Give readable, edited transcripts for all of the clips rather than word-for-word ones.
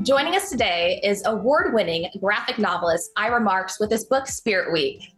Joining us today is award-winning graphic novelist Ira Marcks with his book Spirit Week.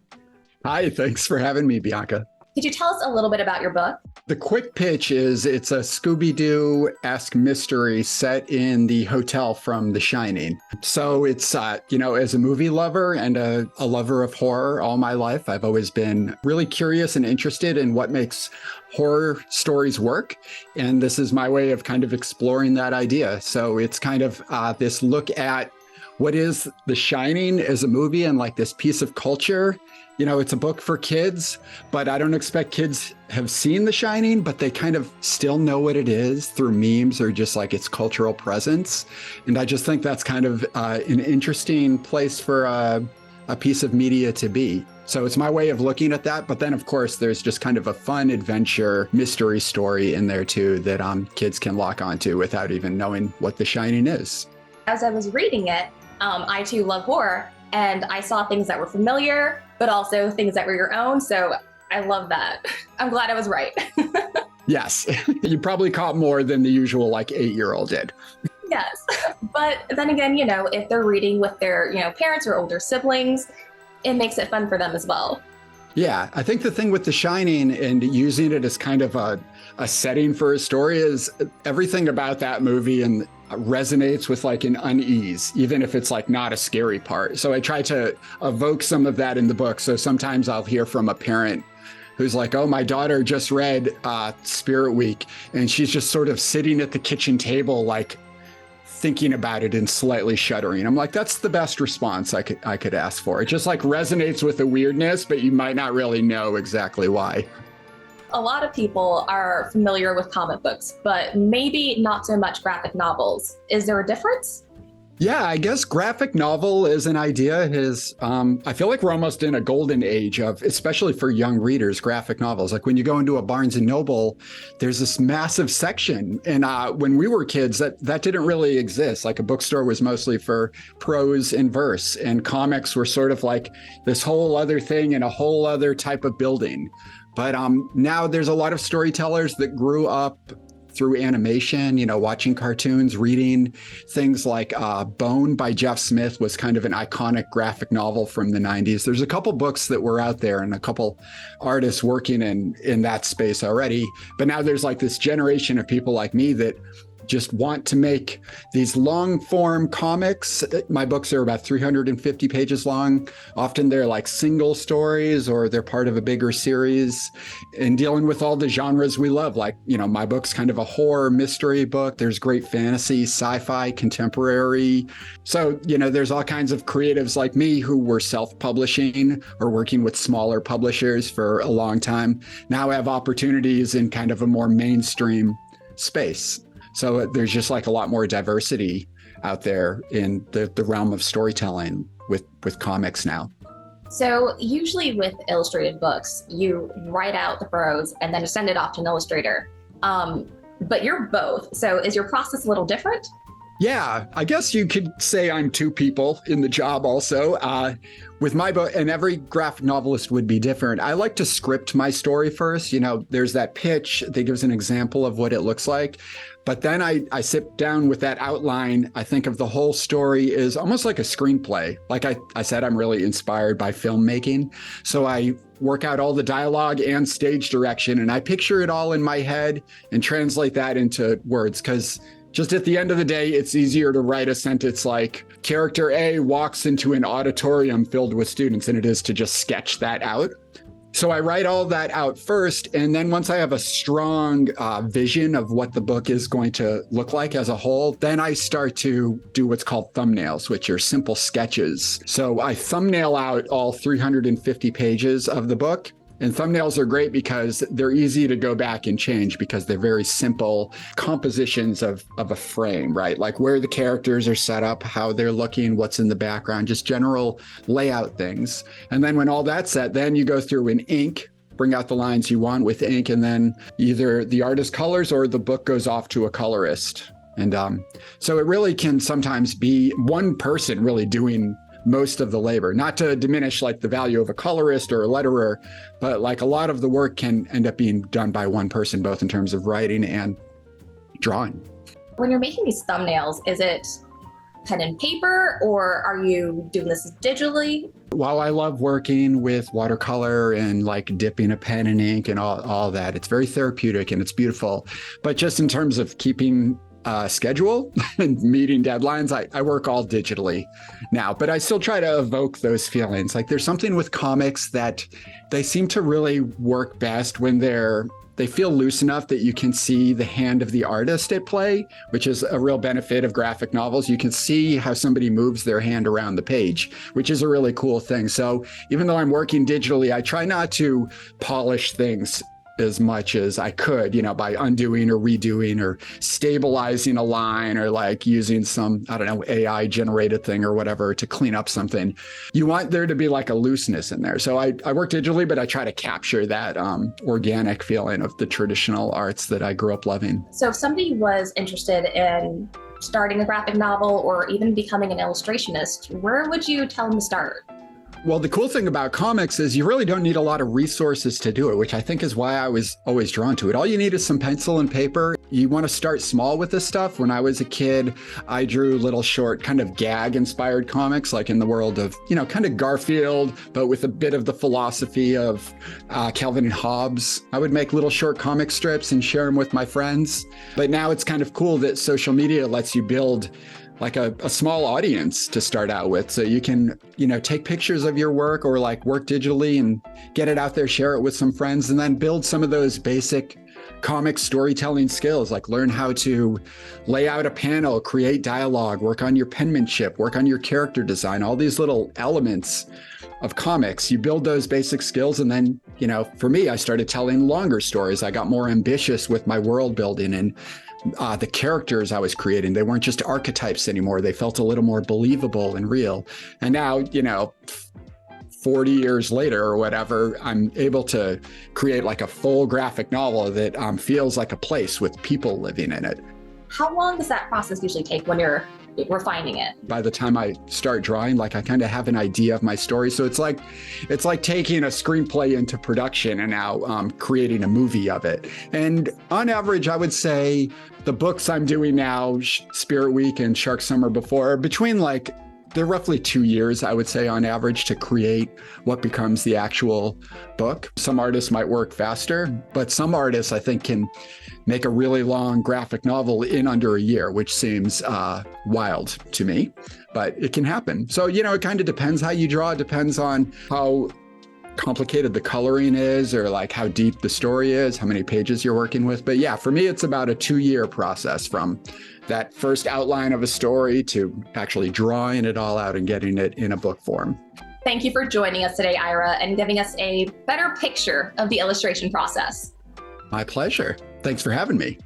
Hi, thanks for having me, Bianca. Could you tell us a little bit about your book? The quick pitch is it's a Scooby-Doo-esque mystery set in the hotel from The Shining. So it's, as a movie lover and a lover of horror all my life, I've always been really curious and interested in what makes horror stories work. And this is my way of kind of exploring that idea. So it's kind of this look at what is The Shining as a movie and like this piece of culture. It's a book for kids, but I don't expect kids have seen The Shining, but they kind of still know what it is through memes or just like its cultural presence. And I just think that's kind of an interesting place for a piece of media to be. So it's my way of looking at that. But then, of course, there's just kind of a fun adventure mystery story in there, too, that kids can lock onto without even knowing what The Shining is. As I was reading it, I too love horror, and I saw things that were familiar, but also things that were your own. So I love that. I'm glad I was right. Yes, you probably caught more than the usual 8-year-old did. Yes, but then again, if they're reading with their, parents or older siblings, it makes it fun for them as well. Yeah, I think the thing with The Shining and using it as kind of a setting for a story is everything about that movie and resonates with an unease, even if it's not a scary part. So I try to evoke some of that in the book. So sometimes I'll hear from a parent who's like, oh, my daughter just read Spirit Week, and she's just sort of sitting at the kitchen table, thinking about it and slightly shuddering. I'm like, that's the best response I could ask for. It just resonates with the weirdness, but you might not really know exactly why. A lot of people are familiar with comic books, but maybe not so much graphic novels. Is there a difference? Yeah, I guess graphic novel is an idea. I feel like we're almost in a golden age of, especially for young readers, graphic novels. Like when you go into a Barnes and Noble, there's this massive section. And when we were kids, that didn't really exist. A bookstore was mostly for prose and verse, and comics were sort of this whole other thing in a whole other type of building. But now there's a lot of storytellers that grew up through animation, watching cartoons, reading things like Bone by Jeff Smith was kind of an iconic graphic novel from the 90s. There's a couple books that were out there and a couple artists working in that space already. But now there's this generation of people like me that just want to make these long form comics. My books are about 350 pages long. Often they're single stories or they're part of a bigger series, and dealing with all the genres we love. My book's kind of a horror mystery book. There's great fantasy, sci-fi, contemporary. So, there's all kinds of creatives like me who were self-publishing or working with smaller publishers for a long time. Now have opportunities in kind of a more mainstream space. So there's just a lot more diversity out there in the realm of storytelling with comics now. So usually with illustrated books, you write out the prose and then send it off to an illustrator. But you're both. So is your process a little different? Yeah, I guess you could say I'm two people in the job also. With my book, and every graphic novelist would be different, I like to script my story first. There's that pitch that gives an example of what it looks like. But then I sit down with that outline. I think of the whole story as almost like a screenplay. Like I said, I'm really inspired by filmmaking. So I work out all the dialogue and stage direction, and I picture it all in my head and translate that into words, because just at the end of the day, it's easier to write a sentence like character A walks into an auditorium filled with students than it is to just sketch that out. So I write all that out first. And then once I have a strong vision of what the book is going to look like as a whole, then I start to do what's called thumbnails, which are simple sketches. So I thumbnail out all 350 pages of the book. And thumbnails are great because they're easy to go back and change because they're very simple compositions of a frame, right? Like where the characters are set up, how they're looking, what's in the background, just general layout things. And then when all that's set, then you go through in ink, bring out the lines you want with ink, and then either the artist colors or the book goes off to a colorist. And so it really can sometimes be one person really doing most of the labor, not to diminish the value of a colorist or a letterer, but a lot of the work can end up being done by one person, both in terms of writing and drawing. When you're making these thumbnails, is it pen and paper, or are you doing this digitally? While I love working with watercolor and like dipping a pen in ink and all that, it's very therapeutic and it's beautiful. But just in terms of keeping schedule and meeting deadlines, I work all digitally now, but I still try to evoke those feelings. Like there's something with comics that they seem to really work best when they feel loose enough that you can see the hand of the artist at play, which is a real benefit of graphic novels. You can see how somebody moves their hand around the page, which is a really cool thing. So even though I'm working digitally, I try not to polish things as much as I could, by undoing or redoing or stabilizing a line or like using some, I don't know, AI generated thing or whatever to clean up something. You want there to be like a looseness in there. So I work digitally, but I try to capture that organic feeling of the traditional arts that I grew up loving. So if somebody was interested in starting a graphic novel or even becoming an illustrationist, where would you tell them to start? Well, the cool thing about comics is you really don't need a lot of resources to do it, which I think is why I was always drawn to it. All you need is some pencil and paper. You want to start small with this stuff. When I was a kid, I drew little short kind of gag inspired comics, like in the world of, kind of Garfield, but with a bit of the philosophy of Calvin and Hobbes. I would make little short comic strips and share them with my friends. But now it's kind of cool that social media lets you build like a small audience to start out with. So you can, take pictures of your work or like work digitally and get it out there, share it with some friends, and then build some of those basic comic storytelling skills, like learn how to lay out a panel, create dialogue, work on your penmanship, work on your character design, all these little elements of comics. You build those basic skills. And then, for me, I started telling longer stories. I got more ambitious with my world building and the characters I was creating. They weren't just archetypes anymore. They felt a little more believable and real. And now, 40 years later or whatever, I'm able to create like a full graphic novel that feels like a place with people living in it. How long does that process usually take when you're refining it? By the time I start drawing, like I kind of have an idea of my story. So it's like taking a screenplay into production and now creating a movie of it. And on average, I would say the books I'm doing now, Spirit Week and Shark Summer Before, between they're roughly 2 years, I would say, on average, to create what becomes the actual book. Some artists might work faster, but some artists, I think, can make a really long graphic novel in under a year, which seems wild to me, but it can happen. So, it kind of depends how you draw. It depends on how complicated the coloring is or like how deep the story is, how many pages you're working with. But yeah, for me, it's about a 2-year process from that first outline of a story to actually drawing it all out and getting it in a book form. Thank you for joining us today, Ira, and giving us a better picture of the illustration process. My pleasure. Thanks for having me.